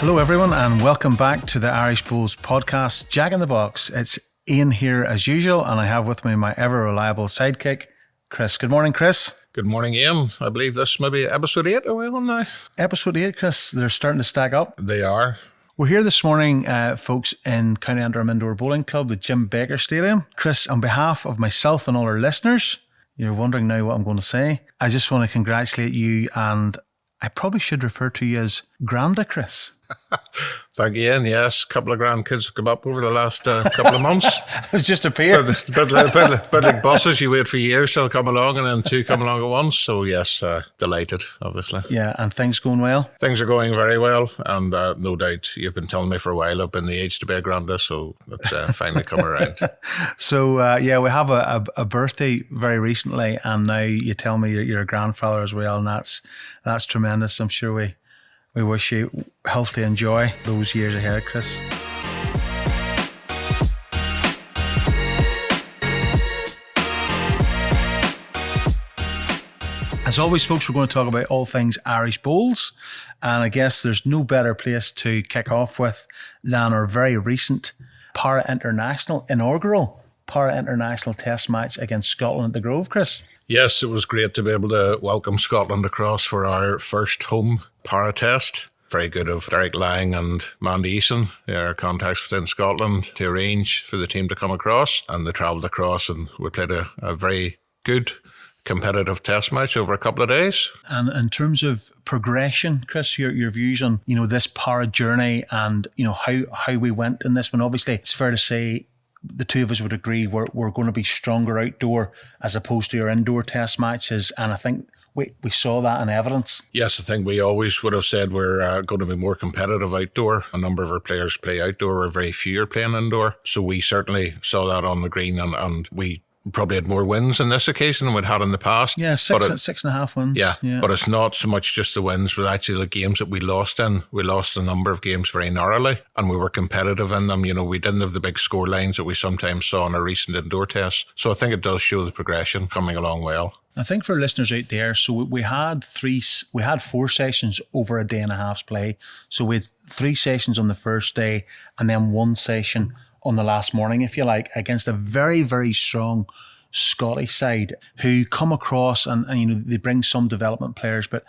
Hello everyone and welcome back to the Irish Bulls podcast, Jack in the Box. It's Ian here as usual and I have with me my ever reliable sidekick, Chris. Good morning, Chris. Good morning, Ian. I believe this may be episode 8 are we on now? Episode 8, Chris. They're starting to stack up. They are. We're here this morning, folks, in County Antrim Indoor Bowling Club, the Jim Baker Stadium. Chris, on behalf of myself and all our listeners, you're wondering now what I'm going to say. I just want to congratulate you, and I probably should refer to you as Granda, Chris. Thank you, Ian. Yes, a couple of grandkids have come up over the last couple of months. It's just appeared. But like buses, you wait for years, they'll come along, and then two come along at once. So yes, delighted, obviously. Yeah, and things going well? Things are going very well, and no doubt you've been telling me for a while I've been the age to be a granda, so it's finally come around. So we have a birthday very recently, and now you tell me you're a grandfather as well, and that's tremendous. I'm sure we wish you healthy and joy those years ahead, Chris. As always, folks, we're going to talk about all things Irish Bulls. And I guess there's no better place to kick off with than our very recent inaugural Para-International Test match against Scotland at the Grove, Chris. Yes, it was great to be able to welcome Scotland across for our first home para test. Very good of Derek Lang and Mandy Eason, our contacts within Scotland, to arrange for the team to come across. And they travelled across and we played a very good competitive test match over a couple of days. And in terms of progression, Chris, your views on, this para journey and, how we went in this one. Obviously, it's fair to say the two of us would agree we're going to be stronger outdoor as opposed to our indoor test matches. And I think we saw that in evidence. Yes, I think we always would have said we're going to be more competitive outdoor. A number of our players play outdoor, or very few are playing indoor. So we certainly saw that on the green, and we probably had more wins in this occasion than we'd had in the past. Yeah, six and a half wins. Yeah, but it's not so much just the wins, but actually the games that we lost in. We lost a number of games very narrowly, and we were competitive in them. We didn't have the big score lines that we sometimes saw in our recent indoor tests. So I think it does show the progression coming along well. I think for listeners out there, so we had 4 sessions over a day and a half's play. So we had 3 sessions on the first day and then 1 session on the last morning, if you like, against a very, very strong Scottish side who come across and they bring some development players. But,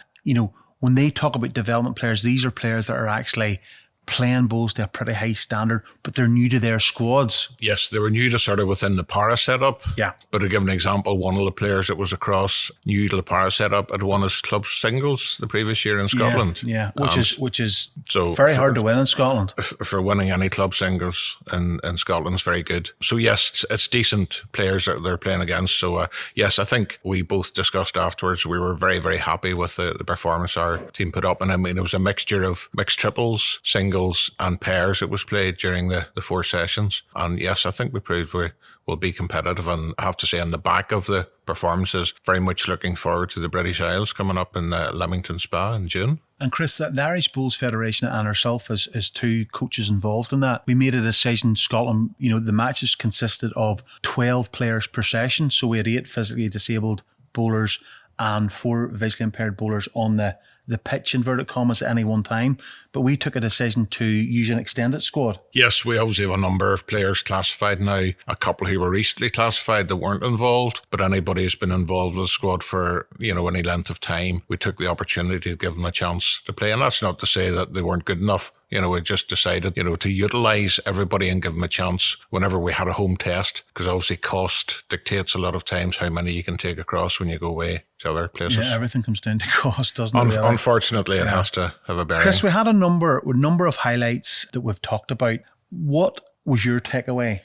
when they talk about development players, these are players that are actually playing bowls to a pretty high standard, but they're new to their squads. Yes, they were new to sort of within the para setup. Yeah. But to give an example, one of the players that was across new to the para setup had won his club singles the previous year in Scotland. Yeah. Which is so very hard to win in Scotland. For winning any club singles in Scotland is very good. So yes, it's decent players that they're playing against. So yes, I think we both discussed afterwards, we were very, very happy with the performance our team put up. And I mean, it was a mixture of mixed triples, singles and pairs that was played during the 4 sessions. And yes, I think we proved we will be competitive. And I have to say, on the back of the performances, very much looking forward to the British Isles coming up in Leamington Spa in June. And Chris, the Irish Bulls Federation and ourselves as 2 coaches involved in that, we made a decision. Scotland, the matches consisted of 12 players per session. So we had 8 physically disabled bowlers and 4 visually impaired bowlers on the pitch, inverted commas, at any one time. But we took a decision to use an extended squad. Yes, we obviously have a number of players classified now. A couple who were recently classified that weren't involved, but anybody who's been involved with the squad for, any length of time, we took the opportunity to give them a chance to play. And that's not to say that they weren't good enough. We just decided, to utilise everybody and give them a chance whenever we had a home test, because obviously cost dictates a lot of times how many you can take across when you go away to other places. Yeah, everything comes down to cost, doesn't it? Really? Unfortunately, it has to have a bearing. Chris, we had a number of highlights that we've talked about. What was your takeaway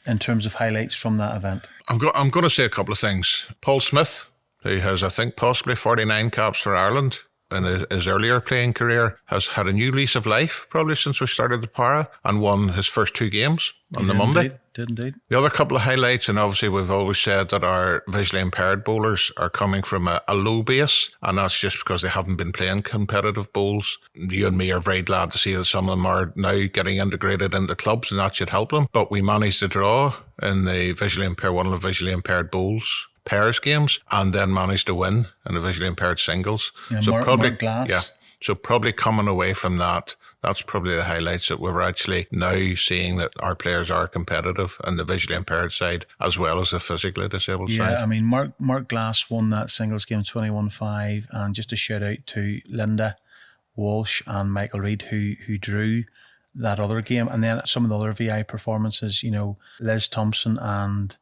in terms of highlights from that event? I'm going to say a couple of things. Paul Smith, who has, I think, possibly 49 caps for Ireland in his earlier playing career, has had a new lease of life probably since we started the para and won his first 2 games on the Monday. Did indeed. The other couple of highlights, and obviously we've always said that our visually impaired bowlers are coming from a low base, and that's just because they haven't been playing competitive bowls. You and me are very glad to see that some of them are now getting integrated into clubs, and that should help them. But we managed to draw in the one of the visually impaired bowls pairs games, and then managed to win in the visually impaired singles. Yeah, so Mark Glass. Yeah. So probably coming away from that, that's probably the highlights, that we're actually now seeing that our players are competitive on the visually impaired side as well as the physically disabled side. Yeah, I mean, Mark Glass won that singles game 21-5, and just a shout out to Linda Walsh and Michael Reid who drew that other game. And then some of the other VI performances, Liz Thompson and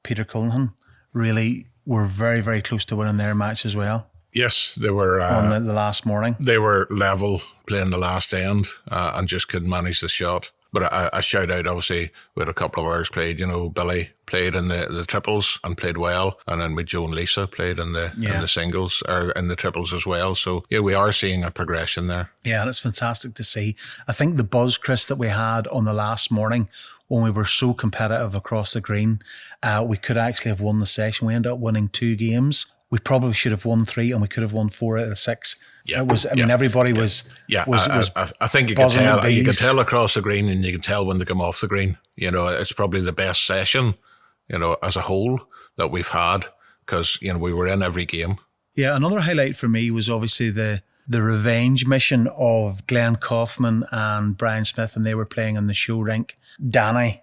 Peter Cullenhan really were very, very close to winning their match as well. Yes, they were on the last morning. They were level playing the last end and just couldn't manage the shot. But I shout out, obviously, we had a couple of others played. Billy played in the triples and played well, and then with Joe and Lisa played in the singles or in the triples as well. So yeah, we are seeing a progression there. Yeah, and it's fantastic to see. I think the buzz, Chris, that we had on the last morning when we were so competitive across the green, we could actually have won the session. We ended up winning 2 games. We probably should have won 3, and we could have won 4 out of 6. Yeah, it was. I mean, everybody was. Yeah, was I think you could tell. You could tell across the green, and you can tell when they come off the green. It's probably the best session, as a whole that we've had, because we were in every game. Yeah, another highlight for me was obviously the revenge mission of Glenn Kaufman and Brian Smith, and they were playing in the show rink. Danny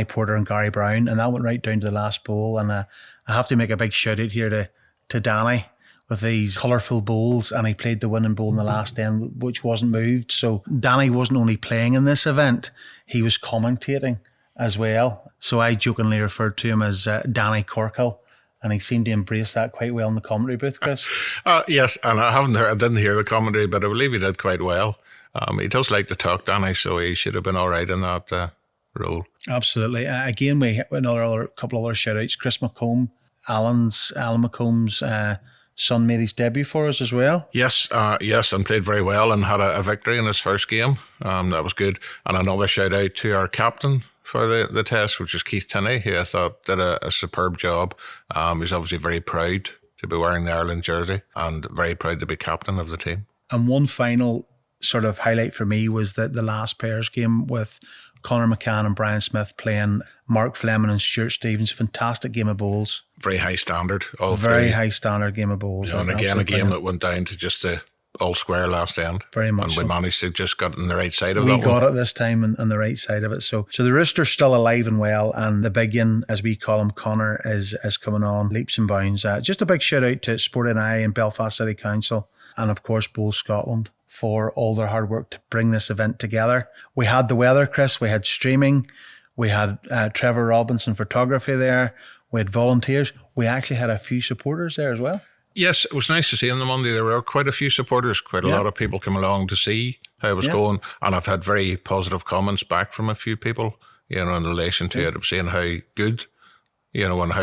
Porter and Gary Brown, and that went right down to the last bowl. And I have to make a big shout out here to Danny with these colourful bowls, and he played the winning bowl in the last end, which wasn't moved. So Danny wasn't only playing in this event, he was commentating as well. So I jokingly referred to him as Danny Corkhill, and he seemed to embrace that quite well in the commentary booth, Chris. Yes, and I didn't hear the commentary, but I believe he did quite well. He does like to talk, Danny, so he should have been all right in that role. Absolutely. Again, we have another couple other shout outs. Chris McComb, Alan McComb's son, made his debut for us as well. Yes, and played very well and had a victory in his first game. That was good. And another shout out to our captain for the test, which is Keith Tinney, who I thought did a superb job. He's obviously very proud to be wearing the Ireland jersey and very proud to be captain of the team. And one final sort of highlight for me was that the last pairs game with Conor McCann and Brian Smith playing Mark Fleming and Stuart Stevens. Fantastic game of bowls. Very high standard. Very high standard game of bowls. And again, a game that went down to just the all square last end. Very much. And we managed to just get on the right side of it. We got it this time on the right side of it. So the Rooster's still alive and well, and the big one, as we call him, Conor, is coming on leaps and bounds. Just a big shout out to Sport NI and Belfast City Council, and of course Bowls Scotland, for all their hard work to bring this event together. We had the weather, Chris. We had streaming. We had Trevor Robinson photography there. We had volunteers. We actually had a few supporters there as well. Yes, it was nice to see on the Monday. There were quite a few supporters, quite a lot of people came along to see how it was going. And I've had very positive comments back from a few people, in relation to it, saying how good, and how,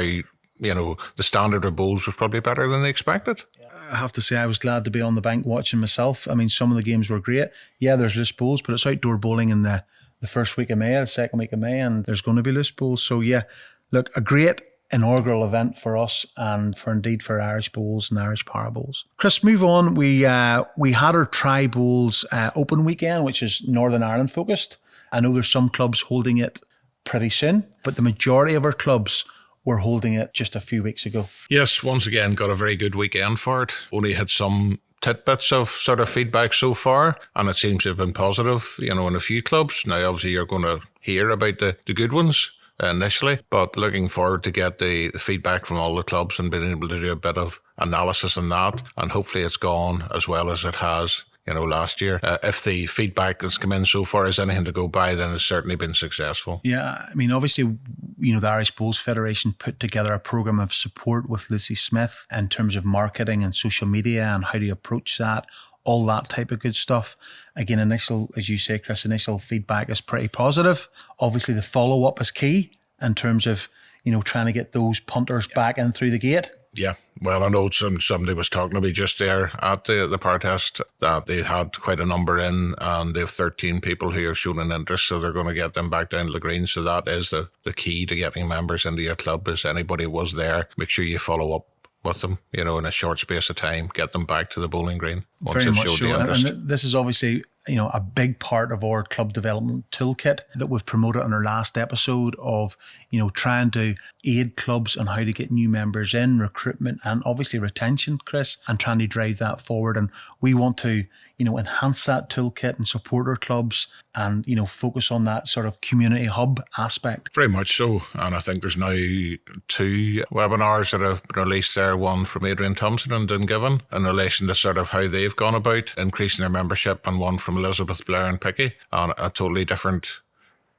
the standard of bowls was probably better than they expected. I have to say I was glad to be on the bank watching myself. I mean, some of the games were great. Yeah, there's loose bowls, but it's outdoor bowling in the first week of May, the second week of May, and there's going to be loose bowls. So yeah, look, a great inaugural event for us and for Irish bowls and Irish power bowls. Chris, move on. We had our Tri Bowls open weekend, which is Northern Ireland focused. I know there's some clubs holding it pretty soon, but the majority of our clubs were holding it just a few weeks ago. Yes, once again, got a very good weekend for it. Only had some tidbits of sort of feedback so far, and it seems to have been positive, in a few clubs. Now, obviously, you're going to hear about the good ones initially, but looking forward to get the feedback from all the clubs and being able to do a bit of analysis on that, and hopefully it's gone as well as it has last year. If the feedback that's come in so far is anything to go by, then it's certainly been successful. Yeah, I mean, obviously, the Irish Bowls Federation put together a programme of support with Lucy Smith in terms of marketing and social media and how to approach that, all that type of good stuff. Again, as you say, Chris, initial feedback is pretty positive. Obviously, the follow-up is key in terms of, trying to get those punters back in through the gate. Yeah, well, I know somebody was talking to me just there at the power test that they had quite a number in, and they have 13 people who have shown an interest, so they're going to get them back down to the green. So that is the key to getting members into your club. Is anybody was there, make sure you follow up with them, in a short space of time, get them back to the bowling green once they've showed the interest. And this is obviously, a big part of our club development toolkit that we've promoted in our last episode of, trying to aid clubs on how to get new members in, recruitment and obviously retention, Chris, and trying to drive that forward. And we want to, enhance that toolkit and support our clubs and, focus on that sort of community hub aspect. Very much so. And I think there's now 2 webinars that have been released there, one from Adrian Thompson and Dungiven in relation to sort of how they've gone about increasing their membership, and one from Elizabeth Blair and Picky on a totally different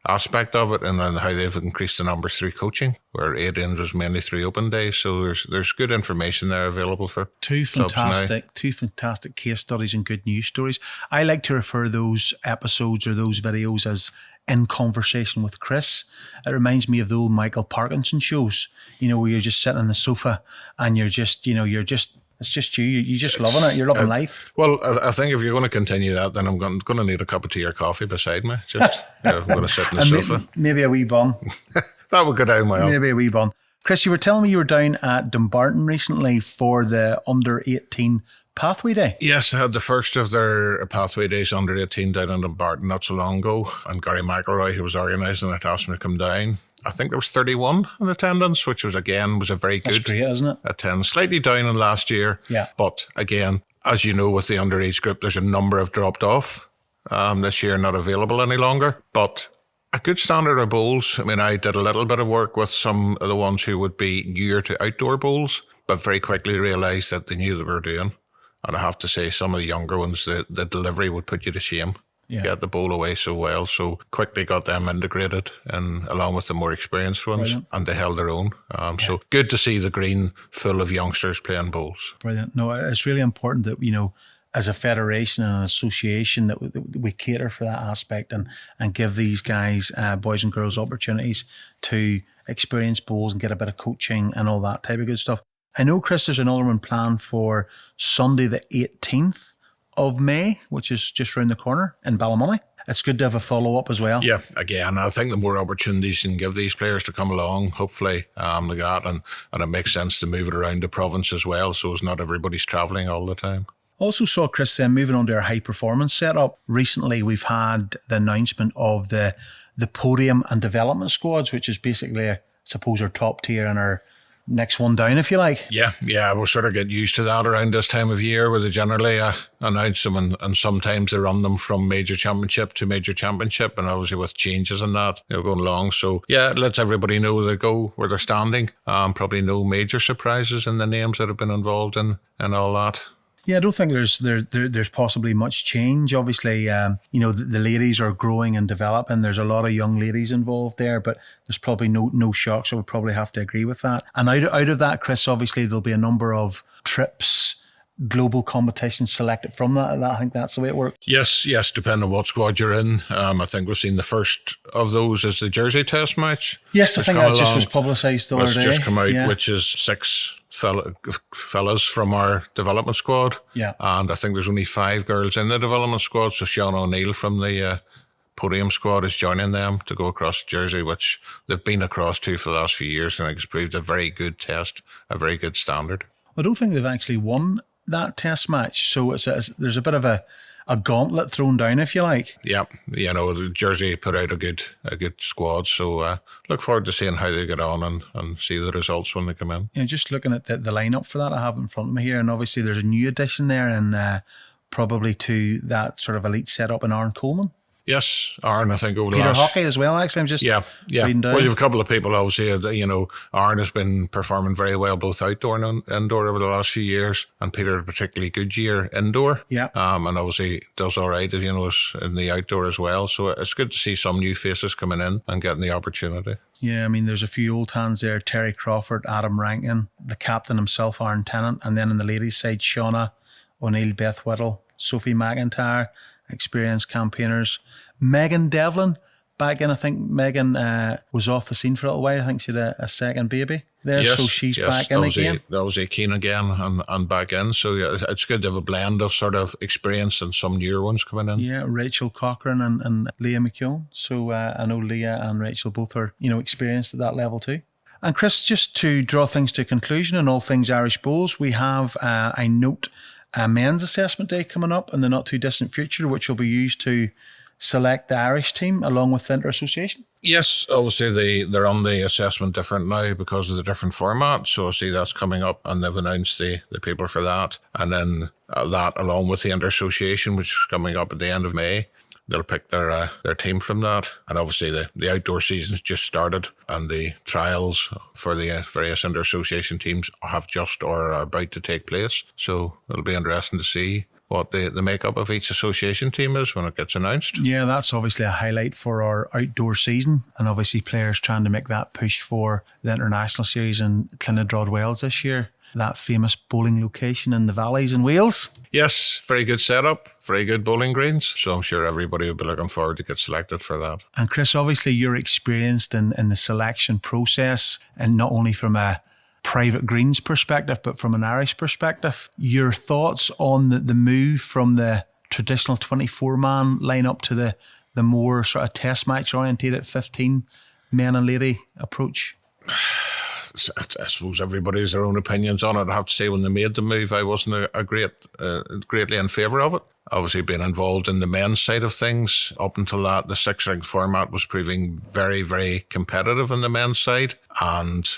aspect of it, and then how they've increased the numbers through coaching, where Adrian's was mainly through open days. So there's good information there available for two fantastic case studies and good news stories. I like to refer those episodes or those videos as In Conversation with Chris. It reminds me of the old Michael Parkinson shows, where you're just sitting on the sofa and you're just it's just you're just loving it. You're loving life. Well, I think if you're going to continue that, then I'm going to need a cup of tea or coffee beside me. Just I'm going to sit in the sofa. Maybe a wee bun. That would go down well. Maybe a wee bun. Chris, you were telling me you were down at Dumbarton recently for the under-18 Pathway Day. Yes, I had the first of their Pathway Days under 18 down in Dumbarton not so long ago, and Gary McElroy, who was organising it, asked me to come down. I think there was 31 in attendance, which was a very good. That's great, isn't it? Attendance. Slightly down in last year. Yeah. But again, as you know, with the underage group, there's a number have dropped off this year, not available any longer. But a good standard of bowls. I mean, I did a little bit of work with some of the ones who would be newer to outdoor bowls, but very quickly realised that they knew what they were doing. And I have to say, some of the younger ones, the delivery would put you to shame. Yeah. Get the bowl away so well. So quickly got them integrated and along with the more experienced ones. Brilliant. And they held their own. So good to see the green full of youngsters playing bowls. Brilliant. No, it's really important that, as a federation and an association that we cater for that aspect and give these guys, boys and girls, opportunities to experience bowls and get a bit of coaching and all that type of good stuff. I know, Chris, there's another one planned for Sunday the 18th of May, which is just around the corner in Ballymoney. It's good to have a follow-up as well. Yeah, again, I think the more opportunities you can give these players to come along, hopefully, like that, and it makes sense to move it around the province as well, so it's not everybody's travelling all the time. Also saw, Chris, then moving on to our high-performance setup. Recently, we've had the announcement of the podium and development squads, which is basically, I suppose, our top tier and our next one down, if you like. Yeah, we'll sort of get used to that around this time of year where they generally announce them and sometimes they run them from major championship to major championship, and obviously with changes in that, going along. So yeah, it lets everybody know where they go, where they're standing. Probably no major surprises in the names that have been involved in and all that. Yeah, I don't think there's possibly much change. Obviously, the ladies are growing and developing. There's a lot of young ladies involved there, but there's probably no shocks. I would probably have to agree with that. And out of that, Chris, obviously there'll be a number of trips, global competitions selected from that. I think that's the way it works. Yes, depending on what squad you're in. I think we've seen the first of those is the Jersey Test match. Yes, I think that just was publicised the other day. It's just come out, which is 6 fellas from our development squad. Yeah. And I think there's only 5 girls in the development squad. So Sean O'Neill from the podium squad is joining them to go across Jersey, which they've been across to for the last few years. And I think it's proved a very good test, a very good standard. I don't think they've actually won that test match. So there's a bit of a gauntlet thrown down, if you like. Yeah, Jersey put out a good squad, so look forward to seeing how they get on and see the results when they come in. Just looking at the lineup for that, I have in front of me here, and obviously there's a new addition there, and probably to that sort of elite setup in Aaron Coleman. Yes, Aaron, I think over the Peter last... Hockey as well, actually. I'm just reading down. Well, you have a couple of people, obviously, Aaron has been performing very well, both outdoor and indoor over the last few years, and Peter had a particularly good year indoor. Yeah. And obviously does all right, as in the outdoor as well. So it's good to see some new faces coming in and getting the opportunity. Yeah, I mean, there's a few old hands there. Terry Crawford, Adam Rankin, the captain himself, Aaron Tennant, and then on the ladies' side, Shauna O'Neill, Beth Whittle, Sophie McIntyre, experienced campaigners. Megan Devlin back in. I think Megan was off the scene for a little while. I think she had a second baby there, yes, so she's back in again. That was keen again and back in. So yeah, it's good to have a blend of sort of experience and some newer ones coming in. Yeah, Rachel Cochran and Leah McClure. So I know Leah and Rachel both are experienced at that level too. And Chris, just to draw things to a conclusion on all things Irish Bowls, we have a men's assessment day coming up in the not too distant future, which will be used to select the Irish team along with the inter-association? Yes, obviously they're on the assessment different now because of the different format. So I see that's coming up, and they've announced the people for that. And then that along with the inter-association, which is coming up at the end of May. They'll pick their team from that. And obviously the outdoor season's just started, and the trials for the various inter-association teams have just or are about to take place. So it'll be interesting to see what the makeup of each association team is when it gets announced. Yeah, that's obviously a highlight for our outdoor season, and obviously players trying to make that push for the international series in Clonedrod, Wales this year, that famous bowling location in the valleys in Wales. Yes, very good setup, very good bowling greens. So I'm sure everybody will be looking forward to get selected for that. And Chris, obviously you're experienced in the selection process, and not only from a private greens perspective, but from an Irish perspective. Your thoughts on the move from the traditional 24-man lineup to the more sort of test match orientated 15 men and lady approach? I suppose everybody has their own opinions on it. I have to say, when they made the move, I wasn't greatly in favour of it. Obviously, being involved in the men's side of things, up until that, the 6-ring format was proving very, very competitive in the men's side, and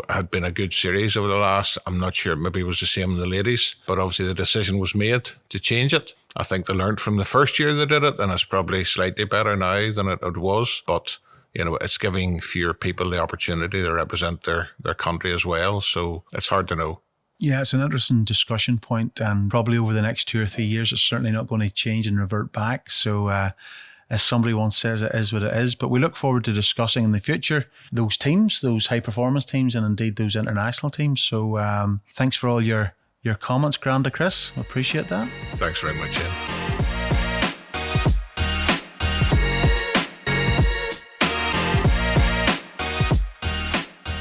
had been a good series over the last. I'm not sure, maybe it was the same in the ladies, but obviously the decision was made to change it. I think they learned from the first year they did it, and it's probably slightly better now than it was, but it's giving fewer people the opportunity to represent their country as well. So it's hard to know. Yeah, it's an interesting discussion point, and probably over the next 2 or 3 years, it's certainly not going to change and revert back. So as somebody once says, it is what it is. But we look forward to discussing in the future those teams, those high performance teams, and indeed those international teams. So thanks for all your comments, Granda Chris. I appreciate that. Thanks very much, Ian.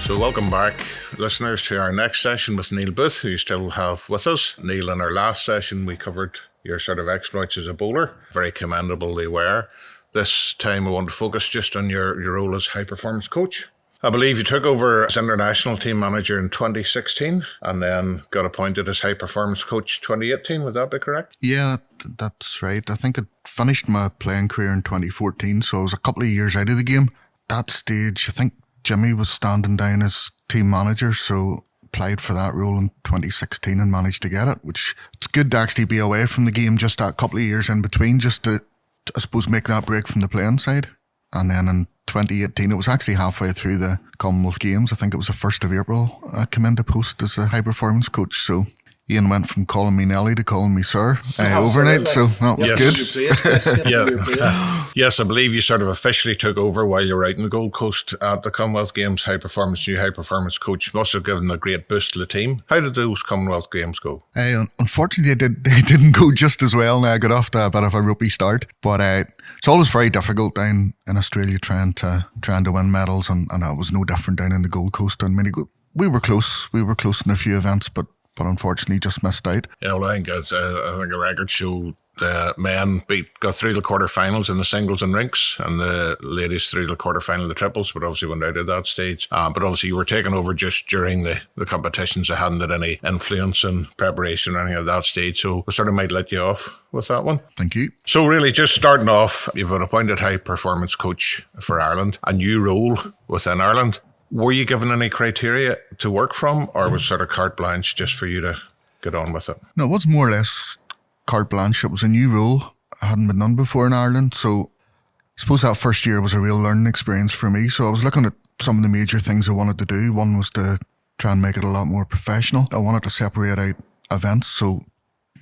So welcome back, listeners, to our next session with Neil Booth, who you still have with us. Neil, in our last session, we covered your sort of exploits as a bowler. Very commendable they were. This time I want to focus just on your role as high-performance coach. I believe you took over as international team manager in 2016 and then got appointed as high-performance coach 2018. Would that be correct? Yeah, that's right. I think I finished my playing career in 2014, so I was a couple of years out of the game. At that stage, I think Jimmy was standing down as team manager, so applied for that role in 2016 and managed to get it, which it's good to actually be away from the game just that couple of years in between, just to, I suppose, make that break from the playing side. And then in 2018, it was actually halfway through the Commonwealth Games. I think it was the 1st of April. I came into post as a high-performance coach, so Ian went from calling me Nelly to calling me sir overnight, so that was good. Yes, I believe you sort of officially took over while you were out in the Gold Coast at the Commonwealth Games. New high-performance coach must have given a great boost to the team. How did those Commonwealth Games go? Unfortunately, they didn't go just as well. Now I got off to a bit of a ropey start, but it's always very difficult down in Australia trying to win medals, and it was no different down in the Gold Coast. And we were close in a few events, but unfortunately just missed out. Yeah, well, I think a record showed the men got through the quarterfinals in the singles and rinks, and the ladies through the quarterfinal in the triples, but obviously went out at that stage. But obviously you were taking over just during the competitions. I hadn't had any influence in preparation or anything at that stage, so we sort of might let you off with that one. Thank you. So really, just starting off, you've been appointed high performance coach for Ireland, a new role within Ireland. Were you given any criteria to work from, or was sort of carte blanche just for you to get on with it? No, it was more or less carte blanche. It was a new role. It hadn't been done before in Ireland. So I suppose that first year was a real learning experience for me. So I was looking at some of the major things I wanted to do. One was to try and make it a lot more professional. I wanted to separate out events. So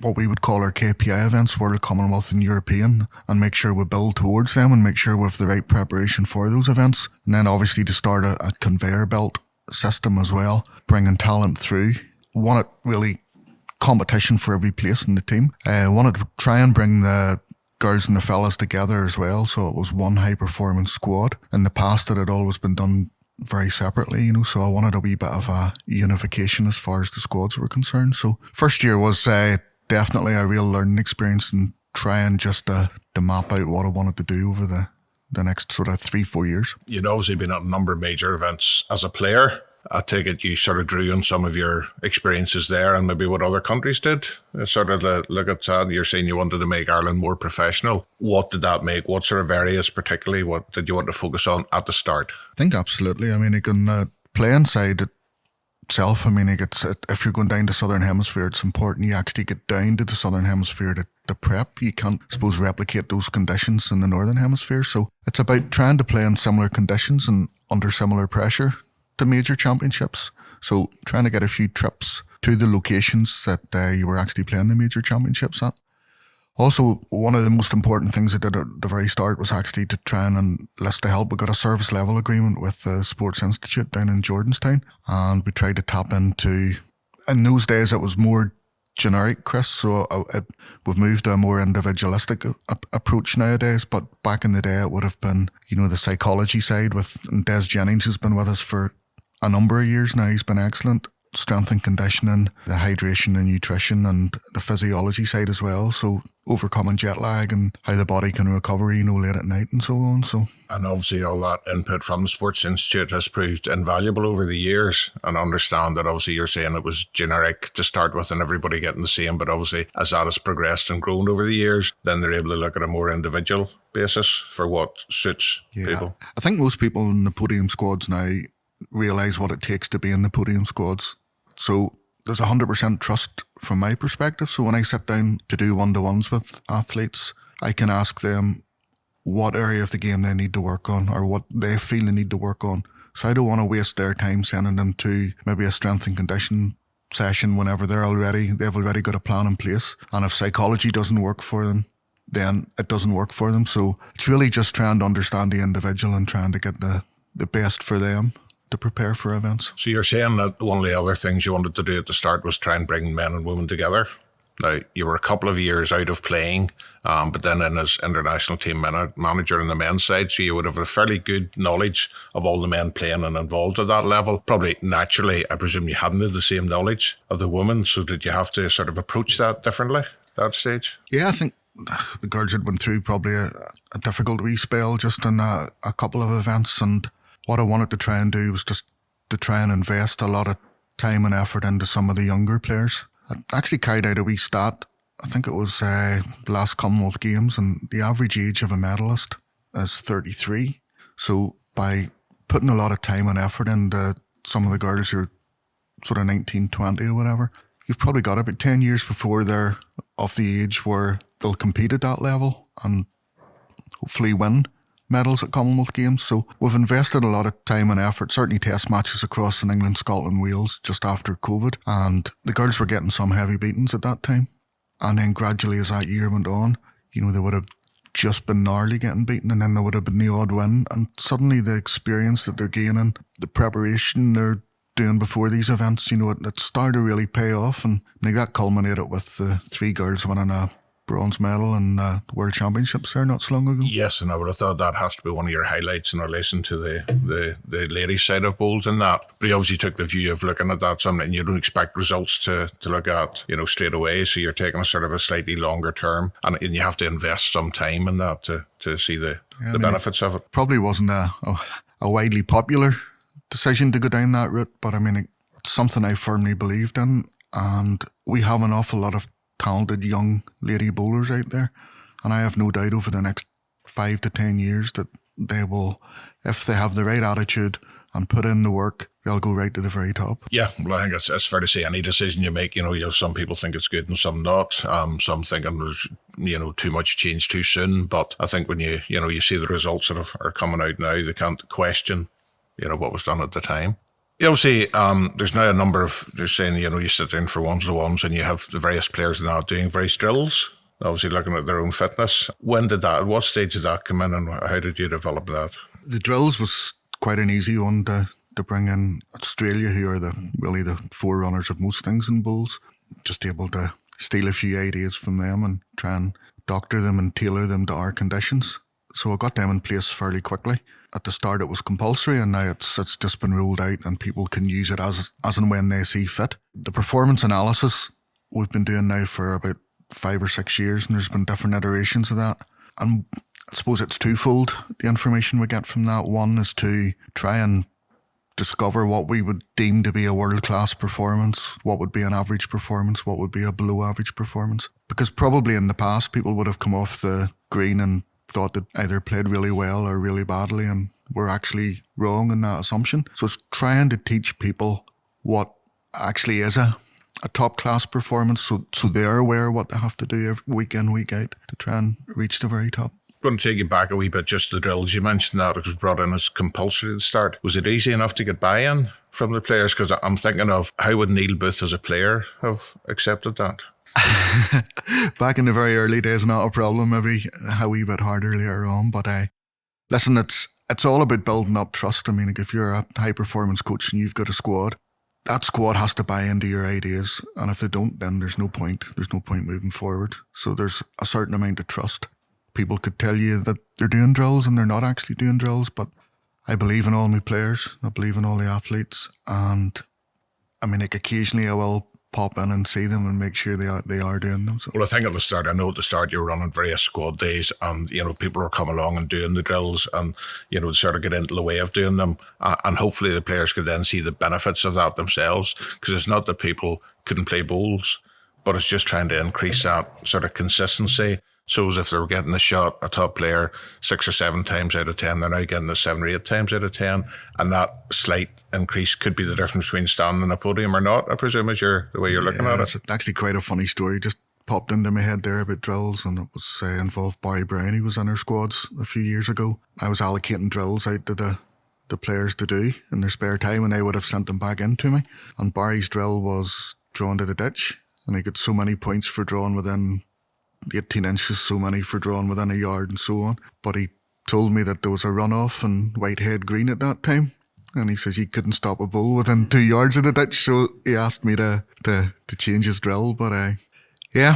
what we would call our KPI events, World, Commonwealth and European, and make sure we build towards them and make sure we have the right preparation for those events. And then obviously to start a conveyor belt system as well, bringing talent through. Wanted really competition for every place in the team. Wanted to try and bring the girls and the fellas together as well, so it was one high performance squad. In the past it had always been done very separately, so I wanted a wee bit of a unification as far as the squads were concerned. So first year was definitely a real learning experience, and trying just to map out what I wanted to do over the next sort of 3-4 years. You'd obviously been at a number of major events as a player, I take it you sort of drew on some of your experiences there and maybe what other countries did. Sort of look at that. You're saying you wanted to make Ireland more professional. What did that make? What sort of areas particularly? What did you want to focus on at the start? I think absolutely. I mean, you can play inside itself. I mean, if you're going down to Southern Hemisphere, it's important you actually get down to the Southern Hemisphere to prep. You can't, suppose, replicate those conditions in the Northern Hemisphere. So it's about trying to play in similar conditions and under similar pressure to major championships. So trying to get a few trips to the locations that you were actually playing the major championships at. Also, one of the most important things I did at the very start was actually to try and enlist the help. We got a service level agreement with the Sports Institute down in Jordanstown, and we tried to tap into, in those days it was more generic, Chris, so we've moved to a more individualistic approach nowadays, but back in the day it would have been, the psychology side and Des Jennings has been with us for a number of years now. He's been excellent. Strength and conditioning, the hydration and nutrition, and the physiology side as well. So overcoming jet lag and how the body can recover, late at night and so on. So, and obviously all that input from the Sports Institute has proved invaluable over the years. And I understand that obviously you're saying it was generic to start with and everybody getting the same, but obviously as that has progressed and grown over the years, then they're able to look at a more individual basis for what suits people. I think most people in the podium squads now realise what it takes to be in the podium squads. So there's 100% trust from my perspective. So when I sit down to do one-to-ones with athletes, I can ask them what area of the game they need to work on or what they feel they need to work on. So I don't want to waste their time sending them to maybe a strength and condition session whenever they've already got a plan in place. And if psychology doesn't work for them, then it doesn't work for them. So it's really just trying to understand the individual and trying to get the best for them to prepare for events. So you're saying that one of the other things you wanted to do at the start was try and bring men and women together. Now, you were a couple of years out of playing, but then in as international team manager on the men's side, so you would have a fairly good knowledge of all the men playing and involved at that level. Probably naturally, I presume you hadn't had the same knowledge of the women, so did you have to sort of approach that differently at that stage? Yeah, I think the girls had went through probably a difficult wee spell just in a couple of events, and what I wanted to try and do was just to try and invest a lot of time and effort into some of the younger players. I actually carried out a wee stat. I think it was the last Commonwealth Games, and the average age of a medalist is 33. So by putting a lot of time and effort into some of the girls who are sort of 19, 20 or whatever, you've probably got about 10 years before they're of the age where they'll compete at that level and hopefully win medals at Commonwealth Games. So we've invested a lot of time and effort, certainly test matches across in England, Scotland, Wales just after COVID, and the girls were getting some heavy beatings at that time. And then gradually as that year went on, they would have just been gnarly getting beaten, and then there would have been the odd win, and suddenly the experience that they're gaining, the preparation they're doing before these events, it started to really pay off, and that culminated with the three girls winning a bronze medal in the World Championships there not so long ago. Yes, and I would have thought that has to be one of your highlights in relation to the ladies' side of bowls in that. But you obviously took the view of looking at that something you don't expect results to look at, straight away. So you're taking a sort of a slightly longer term, and you have to invest some time in that to see the benefits of it. Probably wasn't a widely popular decision to go down that route, but it's something I firmly believed in, and we have an awful lot of talented young lady bowlers out there, and I have no doubt over the next 5 to 10 years that they will, if they have the right attitude and put in the work, they'll go right to the very top. Yeah, well, I think it's fair to say any decision you make, you have some people think it's good and some not. Some thinking there's, too much change too soon. But I think when you see the results that are coming out now, they can't question, what was done at the time. Obviously, there's now a number of, they're saying, you sit in for ones-to-ones and you have the various players now doing various drills, obviously looking at their own fitness. At what stage did that come in, and how did you develop that? The drills was quite an easy one to bring in. Australia, who are really the forerunners of most things in bowls, just able to steal a few ideas from them and try and doctor them and tailor them to our conditions. So I got them in place fairly quickly. At the start it was compulsory, and now it's just been rolled out and people can use it as and when they see fit. The performance analysis we've been doing now for about 5 or 6 years, and there's been different iterations of that. And I suppose it's twofold, the information we get from that. One is to try and discover what we would deem to be a world-class performance, what would be an average performance, what would be a below-average performance. Because probably in the past, people would have come off the green and thought that either played really well or really badly, and we're actually wrong in that assumption. So it's trying to teach people what actually is a top-class performance, so they're aware of what they have to do every week in, week out to try and reach the very top. I'm going to take you back a wee bit, just the drills. You mentioned that it was brought in as compulsory at the start. Was it easy enough to get buy-in from the players? Because I'm thinking of how would Neil Booth as a player have accepted that? Back in the very early days, not a problem, maybe a wee bit harder later on. But listen, it's all about building up trust. I mean, if you're a high-performance coach and you've got a squad, that squad has to buy into your ideas. And if they don't, then there's no point. There's no point moving forward. So there's a certain amount of trust. People could tell you that they're doing drills and they're not actually doing drills, but I believe in all my players. I believe in all the athletes. And I mean, like, occasionally I will pop in and see them and make sure they are doing them. So. Well, I think at the start you were running various squad days, and people were coming along and doing the drills, and sort of get into the way of doing them, and hopefully the players could then see the benefits of that themselves, because it's not that people couldn't play bowls, but it's just trying to increase that sort of consistency. So as if they were getting a shot, a top player, 6 or 7 times out of 10, they're now getting it 7 or 8 times out of 10. And that slight increase could be the difference between standing on a podium or not, I presume, is the way you're looking at it. It's actually quite a funny story. Just popped into my head there about drills, and it was involved Barry Brown. He was in our squads a few years ago. I was allocating drills out to the players to do in their spare time, and I would have sent them back in to me. And Barry's drill was drawn to the ditch, and he got so many points for drawing within 18 inches, so many for drawing within a yard and so on. But he told me that there was a runoff in Whitehead Green at that time, and he says he couldn't stop a bull within 2 yards of the ditch, so he asked me to change his drill. But yeah,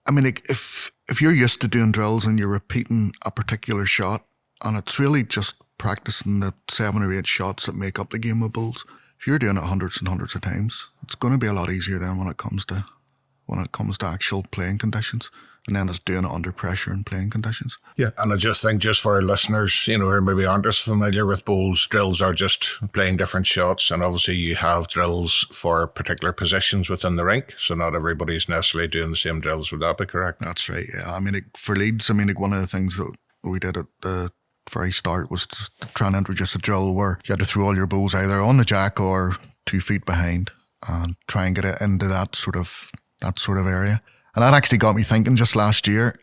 I mean, like, if you're used to doing drills and you're repeating a particular shot, and it's really just practicing the 7 or 8 shots that make up the game of bowls, if you're doing it hundreds and hundreds of times, it's going to be a lot easier then when it comes to actual playing conditions. And then it's doing it under pressure and playing conditions. Yeah, and I just think, just for our listeners, who maybe aren't as familiar with bowls, drills are just playing different shots, and obviously you have drills for particular positions within the rink, so not everybody's necessarily doing the same drills. Would that be correct? That's right, yeah. I mean, for Leeds, one of the things that we did at the very start was just to try and introduce a drill where you had to throw all your bowls either on the jack or 2 feet behind, and try and get it into that sort of area. And that actually got me thinking. Just last year,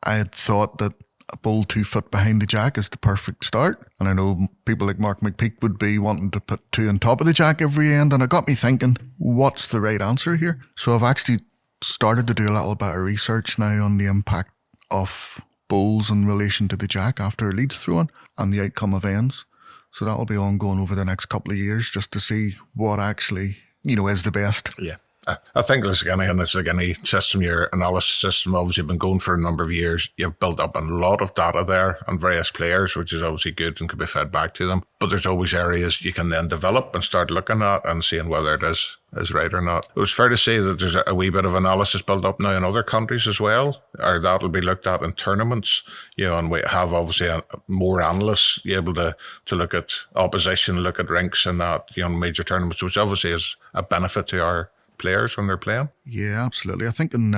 I had thought that a bowl 2 foot behind the jack is the perfect start. And I know people like Mark McPeak would be wanting to put 2 on top of the jack every end. And it got me thinking, what's the right answer here? So I've actually started to do a little bit of research now on the impact of bowls in relation to the jack after a Leeds throw-in and the outcome of ends. So that'll be ongoing over the next couple of years, just to see what actually, is the best. Yeah. I think it's like any system, your analysis system, obviously been going for a number of years. You've built up a lot of data there on various players, which is obviously good and can be fed back to them. But there's always areas you can then develop and start looking at and seeing whether it is right or not. It was fair to say that there's a wee bit of analysis built up now in other countries as well, or that'll be looked at in tournaments, and we have obviously more analysts able to look at opposition, look at rinks and that, major tournaments, which obviously is a benefit to our players when they're playing. Yeah, absolutely. I think in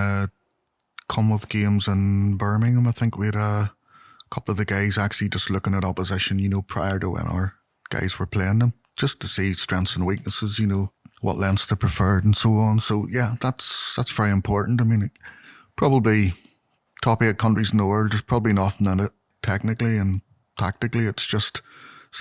Commonwealth Games in Birmingham, I think we had a couple of the guys actually just looking at opposition, prior to when our guys were playing them, just to see strengths and weaknesses, what lengths they preferred and so on. So yeah, that's very important. I mean, probably top 8 countries in the world, there's probably nothing in it technically and tactically. It's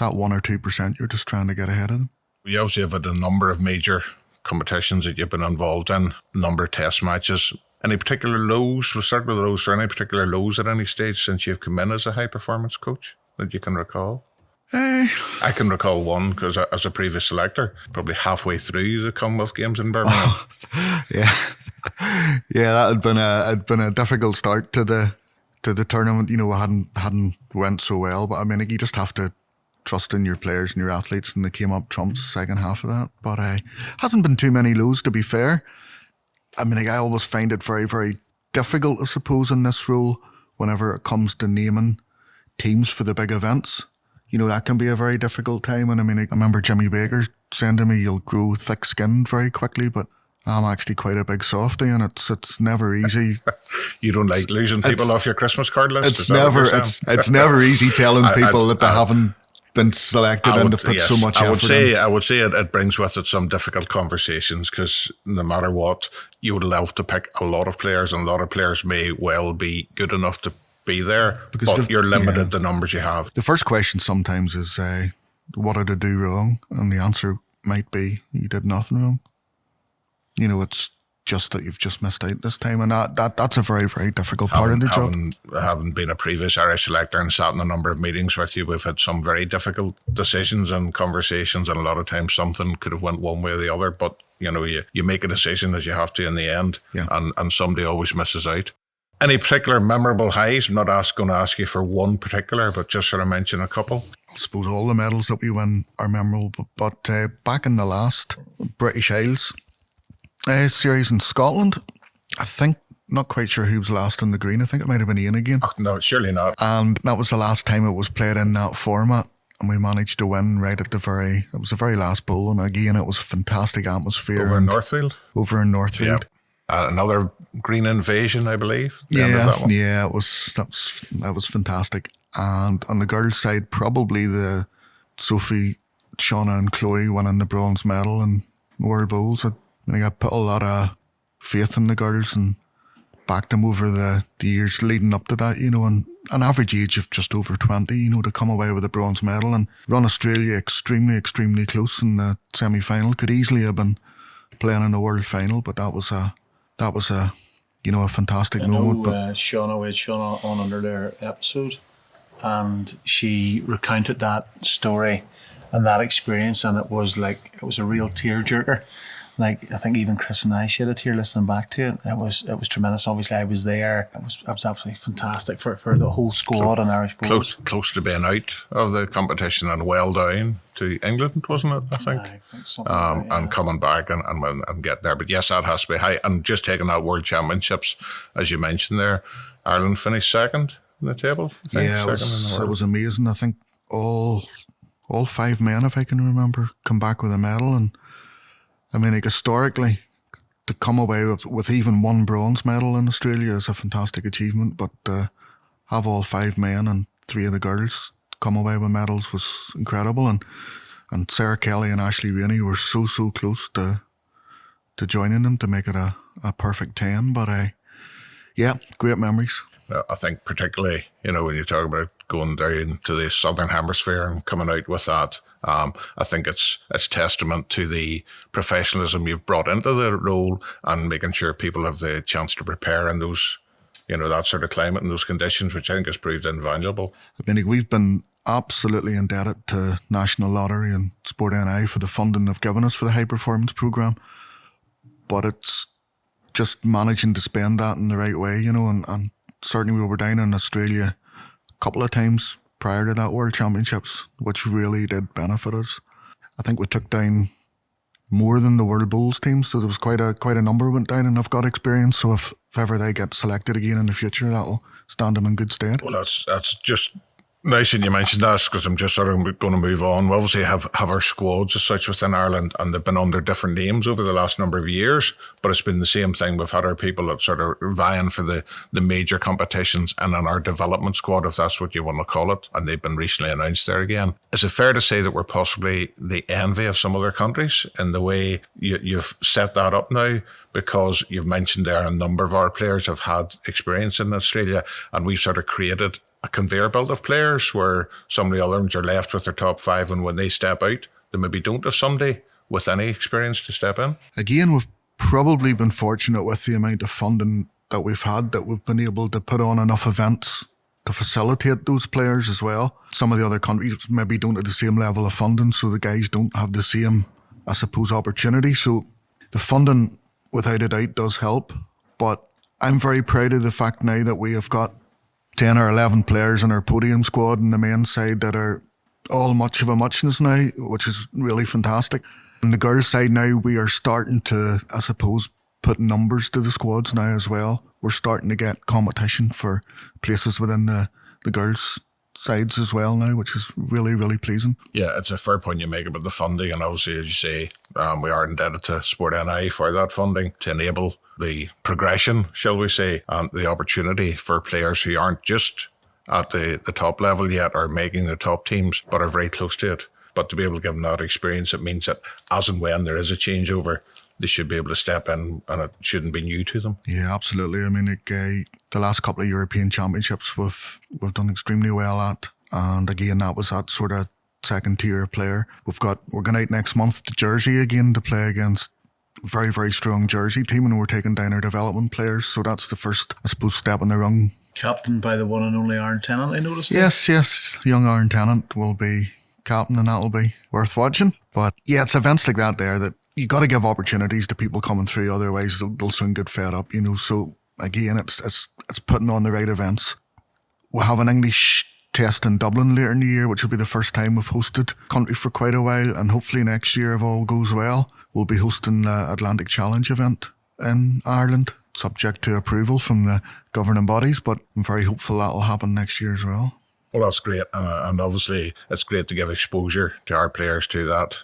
that 1 or 2% you're just trying to get ahead of them. We obviously have had a number of major competitions that you've been involved in, a number of test matches. Any particular lows? We'll start with those. Or any particular lows at any stage since you've come in as a high performance coach that you can recall? I can recall one, because as a previous selector, probably halfway through the Commonwealth Games in Birmingham. Yeah, that had been a difficult start to the tournament. Hadn't went so well, but I mean, you just have to trust in your players and your athletes, and they came up trumps second half of that. But hasn't been too many lows, to be fair. I mean, I always find it very, very difficult, I suppose, in this role, whenever it comes to naming teams for the big events. you know, that can be a very difficult time. And I mean, I remember Jimmy Baker saying to me, you'll grow thick-skinned very quickly, but I'm actually quite a big softie, and it's never easy. You don't like losing people off your Christmas card list? It's never easy telling people that they haven't been selected and to put so much effort in. I would say it brings with it some difficult conversations, because no matter what, you would love to pick a lot of players, and a lot of players may well be good enough to be there, but you're limited the numbers you have. The first question sometimes is, what did I do wrong? And the answer might be, you did nothing wrong. You know, it's just that you've just missed out this time, and that's a very, very difficult part of the job. Having been a previous Irish selector and sat in a number of meetings with you, we've had some very difficult decisions and conversations, and a lot of times something could have went one way or the other, but you know, you make a decision as you have to in the end, and somebody always misses out. Any particular memorable highs? I'm not going to ask you for one particular, but just sort of mention a couple. I suppose all the medals that we win are memorable, but back in the last British Isles series in Scotland, I think, not quite sure who was last in the green. I think it might have been Ian again. Oh, no, surely not. And that was the last time it was played in that format, and we managed to win right at it was the very last bowl, and again, it was a fantastic atmosphere. Over in Northfield? Over in Northfield. Yeah. Another green invasion, I believe. That was fantastic. And on the girls' side, probably the Sophie, Shauna and Chloe winning the bronze medal in World Bowls. I put a lot of faith in the girls and backed them over the years leading up to that, you know, and an average age of just over 20, you know, to come away with a bronze medal and run Australia extremely, extremely close in the semi-final. Could easily have been playing in the world final, but that was a you know, a fantastic moment. We had Shauna on under their episode, and she recounted that story and that experience, and it was a real tearjerker. Like, I think even Chris and I shed a tear listening back to it. It was tremendous. Obviously, I was there. It was absolutely fantastic for the whole squad and Irish boys. Close to being out of the competition and well down to England, wasn't it? I think. I think something like that, and coming back and getting there. But yes, that has to be high. And just taking that World Championships, as you mentioned there, Ireland finished second in the table. Yeah, it was amazing. I think all 5 men, if I can remember, come back with a medal. And I mean, like, historically, to come away with even one bronze medal in Australia is a fantastic achievement, but have all 5 men and 3 of the girls come away with medals was incredible. And Sarah Kelly and Ashley Rainey were so close to joining them to make it a perfect 10. But great memories. I think particularly, you know, when you talk about going down to the Southern Hemisphere and coming out with that, I think it's testament to the professionalism you've brought into the role and making sure people have the chance to prepare in those, you know, that sort of climate and those conditions, which I think has proved invaluable. I mean, we've been absolutely indebted to National Lottery and Sport NI for the funding they've given us for the high performance programme, but it's just managing to spend that in the right way, you know, and certainly we were down in Australia a couple of times prior to that World Championships, which really did benefit us. I think we took down more than the World Bowls team, so there was quite a number went down, and I've got experience, so if ever they get selected again in the future, that'll stand them in good stead. Well, that's just nice that you mentioned that, because I'm just sort of going to move on. We obviously have our squads as such within Ireland, and they've been under different names over the last number of years, but it's been the same thing. We've had our people that sort of vying for the major competitions, and in our development squad, if that's what you want to call it, and they've been recently announced there again. Is it fair to say that we're possibly the envy of some other countries in the way you've set that up now? Because you've mentioned there a number of our players have had experience in Australia, and we've sort of created a conveyor belt of players where some of the others are left with their top 5, and when they step out, they maybe don't have somebody with any experience to step in. Again, we've probably been fortunate with the amount of funding that we've had, that we've been able to put on enough events to facilitate those players as well. Some of the other countries maybe don't have the same level of funding, so the guys don't have the same, I suppose, opportunity. So the funding, without a doubt, does help. But I'm very proud of the fact now that we have got 10 or 11 players in our podium squad on the men's side that are all much of a muchness now, which is really fantastic. On the girls' side now, we are starting to, I suppose, put numbers to the squads now as well. We're starting to get competition for places within the girls' sides as well now, which is really, really pleasing. Yeah, it's a fair point you make about the funding, and obviously, as you say, we are indebted to Sport NI for that funding to enable the progression, shall we say, and the opportunity for players who aren't just at the top level yet or making the top teams, but are very close to it. But to be able to give them that experience, it means that as and when there is a changeover, they should be able to step in and it shouldn't be new to them. Yeah, absolutely. I mean, the last couple of European Championships we've done extremely well at. And again, that was that sort of second tier player. We're going out next month to Jersey again to play against a very, very strong Jersey team, and we're taking down our development players. So that's the first, I suppose, step in the rung. Captained by the one and only Aaron Tennant, I noticed. Yes. Young Aaron Tennant will be captain, and that'll be worth watching. But yeah, it's events like that there that you got to give opportunities to people coming through, otherwise they'll soon get fed up, So again, it's putting on the right events. We'll have an English test in Dublin later in the year, which will be the first time we've hosted country for quite a while, and hopefully next year, if all goes well, we'll be hosting the Atlantic Challenge event in Ireland, subject to approval from the governing bodies, but I'm very hopeful that'll happen next year as well. Well, that's great. And obviously, it's great to give exposure to our players to that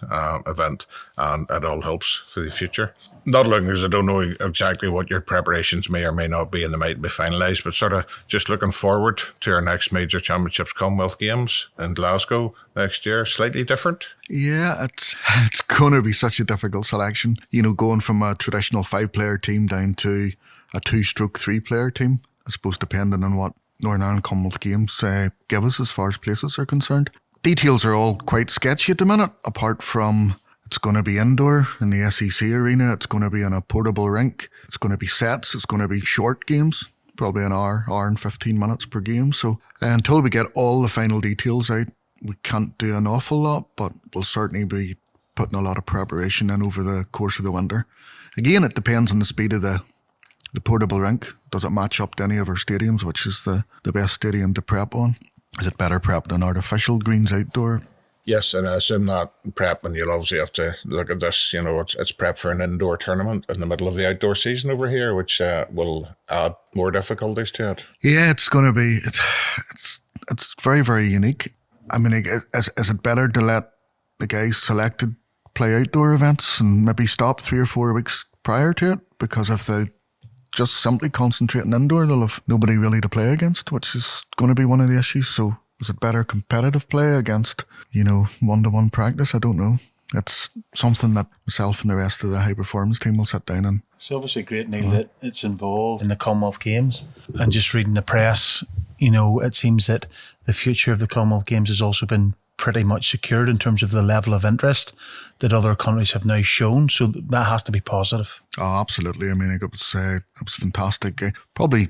event, and it all helps for the future. Not looking, because I don't know exactly what your preparations may or may not be and they might be finalised, but sort of just looking forward to our next major championships, Commonwealth Games in Glasgow next year. Slightly different. Yeah, it's going to be such a difficult selection. Going from a traditional 5-player team down to a 2/3-player team, I suppose, depending on what Northern Ireland Commonwealth Games give us as far as places are concerned. Details are all quite sketchy at the minute, apart from it's going to be indoor in the SEC arena, it's going to be in a portable rink, it's going to be sets, it's going to be short games, probably an hour and 15 minutes per game. So until we get all the final details out, we can't do an awful lot, but we'll certainly be putting a lot of preparation in over the course of the winter. Again, it depends on the speed of the portable rink. Does it match up to any of our stadiums, which is the best stadium to prep on? Is it better prep than artificial greens outdoor? Yes, and I assume that prep, and you'll obviously have to look at this, it's prep for an indoor tournament in the middle of the outdoor season over here, which will add more difficulties to it. Yeah, it's going to be, it's very, very unique. I mean, is it better to let the guys selected play outdoor events and maybe stop 3 or 4 weeks prior to it? Because if they just simply concentrating indoor, they'll have nobody really to play against, which is going to be one of the issues. So is it better competitive play against, one-to-one practice? I don't know. It's something that myself and the rest of the high performance team will sit down and... It's obviously great, Neil, that it's involved in the Commonwealth Games. And just reading the press, it seems that the future of the Commonwealth Games has also been pretty much secured in terms of the level of interest that other countries have now shown. So that has to be positive. Oh, absolutely. I mean, it was fantastic. Probably,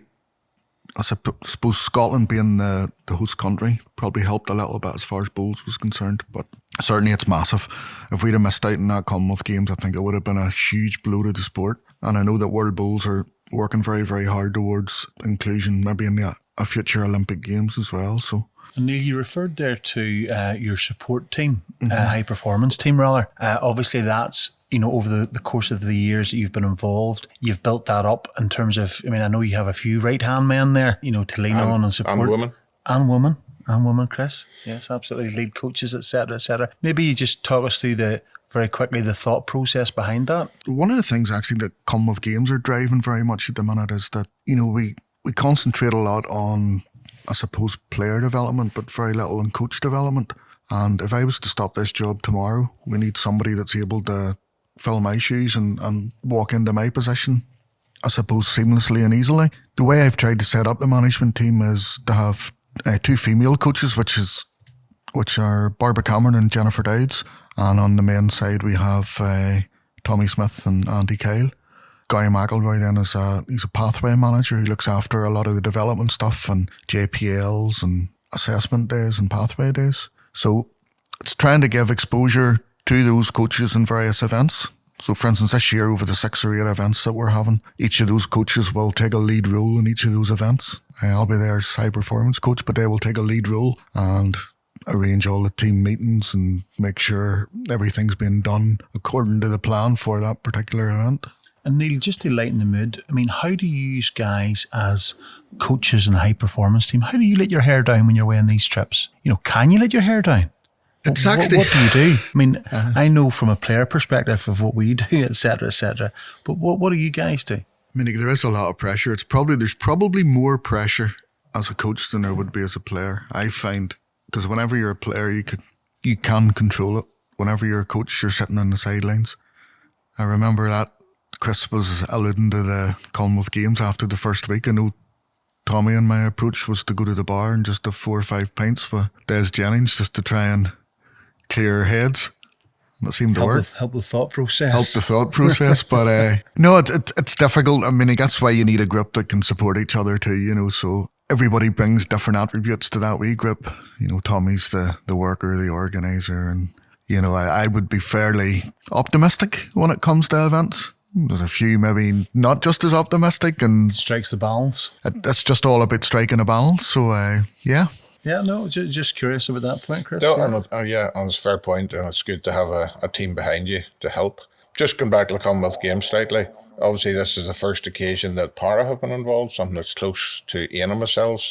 I suppose Scotland being the host country probably helped a little bit as far as bowls was concerned, but certainly it's massive. If we'd have missed out in that Commonwealth Games, I think it would have been a huge blow to the sport. And I know that World Bowls are working very, very hard towards inclusion, maybe in a future Olympic Games as well. So. And Neil, you referred there to your support team, high performance team rather. Obviously that's, over the course of the years that you've been involved, you've built that up in terms of, I know you have a few right-hand men there, to lean on and support. And women. And women, Chris. Yes, absolutely. Lead coaches, etc., etc. Maybe you just talk us through very quickly the thought process behind that. One of the things actually that Commonwealth Games are driving very much at the minute is that, we concentrate a lot on, I suppose, player development, but very little on coach development. And if I was to stop this job tomorrow, we need somebody that's able to fill my shoes and walk into my position, I suppose, seamlessly and easily. The way I've tried to set up the management team is to have 2 female coaches, which are Barbara Cameron and Jennifer Dowds. And on the men's side, we have Tommy Smith and Andy Kyle. Gary McElroy then he's a pathway manager who looks after a lot of the development stuff and JPLs and assessment days and pathway days. So it's trying to give exposure to those coaches in various events. So for instance, this year over the 6 or 8 events that we're having, each of those coaches will take a lead role in each of those events. I'll be there as high performance coach, but they will take a lead role and arrange all the team meetings and make sure everything's been done according to the plan for that particular event. And Neil, just to lighten the mood, I mean, how do you use guys as coaches in a high performance team? How do you let your hair down when you're away on these trips? You know, can you let your hair down? It's What actually, do you do? I mean, I know from a player perspective of what we do, etc., etc. But what do you guys do? I mean, there is a lot of pressure. There's probably more pressure as a coach than there would be as a player. I find, because whenever you're a player, you can control it. Whenever you're a coach, you're sitting on the sidelines. I remember that Chris was alluding to the Commonwealth Games after the first week. I know Tommy and my approach was to go to the bar and just have 4 or 5 pints with Des Jennings just to try and clear our heads. And it seemed to work. Help the thought process. Help the thought process. But no, it's difficult. I mean, that's why you need a group that can support each other too, you know. So everybody brings different attributes to that wee group. You know, Tommy's the worker, the organizer, and you know, I would be fairly optimistic when it comes to events. There's a few maybe not just as optimistic, and Strikes the balance. it's just all about striking a balance. So, yeah. Yeah, no, just curious about that point, Chris. No, Yeah. and it's a fair point, and it's good to have a team behind you to help. Just going back to the Commonwealth Games slightly, obviously this is the first occasion that Para have been involved, something that's close to Ian and myself.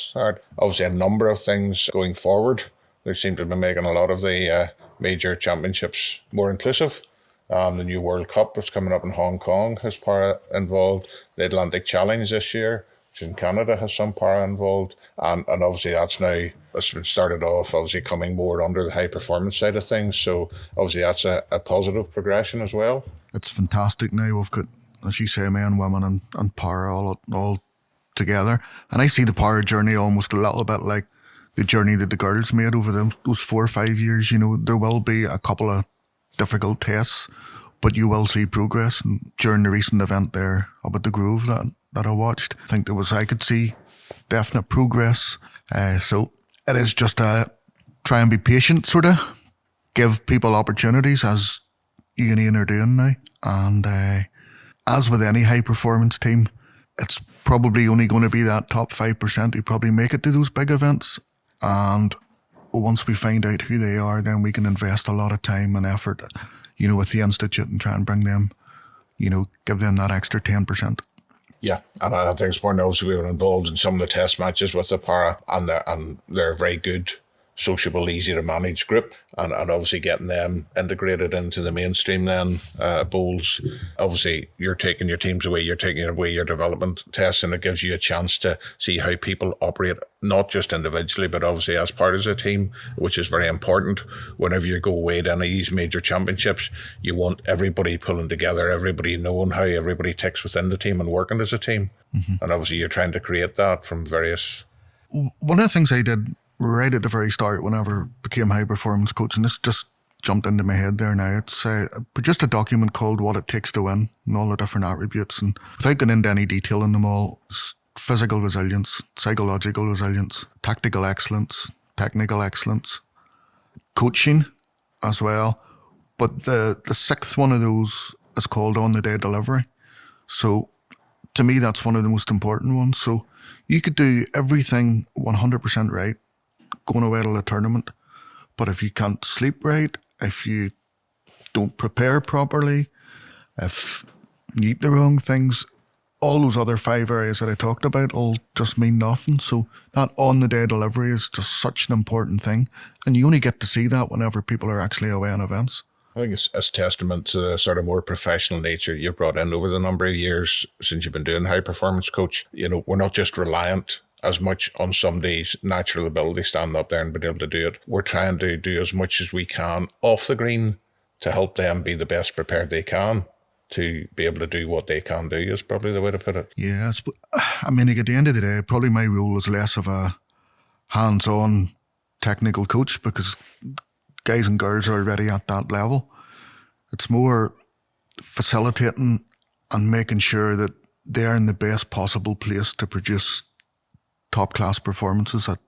Obviously a number of things going forward. They seem to be making a lot of the major championships more inclusive. The new World Cup that's coming up in Hong Kong has Para involved. The Atlantic Challenge this year, which in Canada has some Para involved. And obviously it's been started off obviously coming more under the high performance side of things. So obviously that's a positive progression as well. It's fantastic now. We've got, as you say, men, women and Para all together. And I see the Para journey almost a little bit like the journey that the girls made over those 4 or 5 years. You know, there will be a couple of difficult tests, but you will see progress. And during the recent event there up at the Grove that I watched, I could see definite progress. So it is just try and be patient, sort of give people opportunities as you and Ian are doing now. And as with any high performance team, it's probably only going to be that top 5% who probably make it to those big events. And once we find out who they are, then we can invest a lot of time and effort, you know, with the Institute and try and bring them, you know, give them that extra 10%. Yeah, and I think it's important. Obviously, we were involved in some of the test matches with the Para, and they're a very good, sociable, easy to manage group, and obviously getting them integrated into the mainstream then bowls. Obviously, you're taking your teams away, you're taking away your development tests, and it gives you a chance to see how people operate, not just individually, but obviously as part of a team, which is very important. Whenever you go away to any of these major championships, you want everybody pulling together, everybody knowing how everybody ticks within the team and working as a team. Mm-hmm. And obviously you're trying to create that from various... One of the things I did right at the very start whenever I became high performance coach, and this just jumped into my head there now, it's just a document called What It Takes to Win and all the different attributes. And without going into any detail in them all, physical resilience, psychological resilience, tactical excellence, technical excellence, coaching as well. But the sixth one of those is called on the day delivery. So to me, that's one of the most important ones. So you could do everything 100% right, going away to a tournament, but if you can't sleep right, if you don't prepare properly, if you eat the wrong things, all those other 5 areas that I talked about all just mean nothing. So that on-the-day delivery is just such an important thing. And you only get to see that whenever people are actually away on events. I think it's testament to the sort of more professional nature you've brought in over the number of years since you've been doing high performance coach. You know, we're not just reliant as much on somebody's natural ability standing up there and being able to do it. We're trying to do as much as we can off the green to help them be the best prepared they can to be able to do what they can do, is probably the way to put it. Yeah, I mean, like at the end of the day, probably my role is less of a hands-on technical coach because guys and girls are already at that level. It's more facilitating and making sure that they're in the best possible place to produce top-class performances at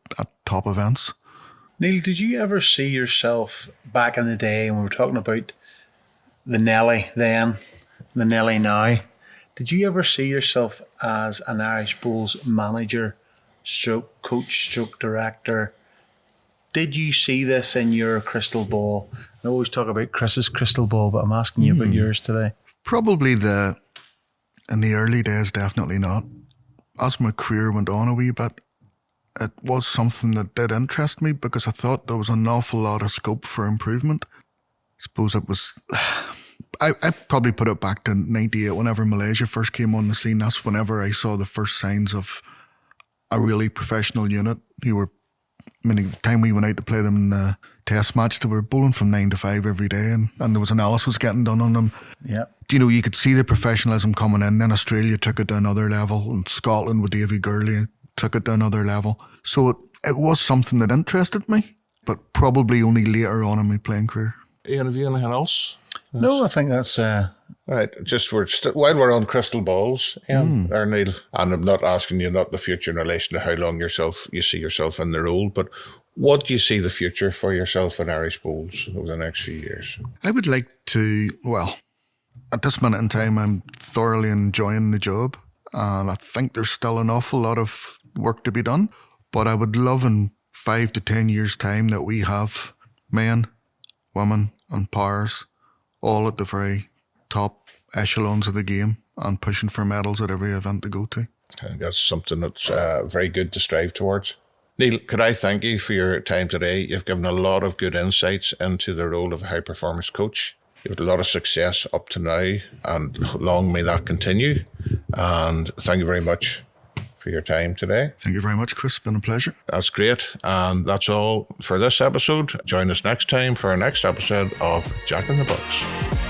top events. Neil, did you ever see yourself back in the day when we were talking about the Nelly then, the Nelly now? Did you ever see yourself as an Irish Bulls manager, stroke coach, stroke director? Did you see this in your crystal ball? I always talk about Chris's crystal ball, but I'm asking you about yours today. Probably the In the early days, definitely not. As my career went on a wee bit, it was something that did interest me because I thought there was an awful lot of scope for improvement. I suppose it was... I probably put it back to 98 whenever Malaysia first came on the scene. That's whenever I saw the first signs of a really professional unit who were... I mean, the time we went out to play them in the test match, they were bowling from 9 to 5 every day, and there was analysis getting done on them. Yeah. You know, you could see the professionalism coming in. Then Australia took it to another level, and Scotland with Davy Gurley took it to another level. So it was something that interested me, but probably only later on in my playing career. Ian, have you anything else? No, I think that's... Right, just while we're on crystal balls, there, Neil, and I'm not asking you not the future in relation to how long you see yourself in the role, but what do you see the future for yourself in Irish bowls over the next few years? I would like to, well, at this minute in time, I'm thoroughly enjoying the job, and I think there's still an awful lot of work to be done, but I would love in 5 to 10 years' time that we have men, women and powers all at the very top echelons of the game and pushing for medals at every event to go to. I think that's something that's very good to strive towards. Neil, could I thank you for your time today? You've given a lot of good insights into the role of a high-performance coach. You've had a lot of success up to now, and long may that continue. And thank you very much for your time today. Thank you very much, Chris. It's been a pleasure. That's great. And that's all for this episode. Join us next time for our next episode of Jack in the Box.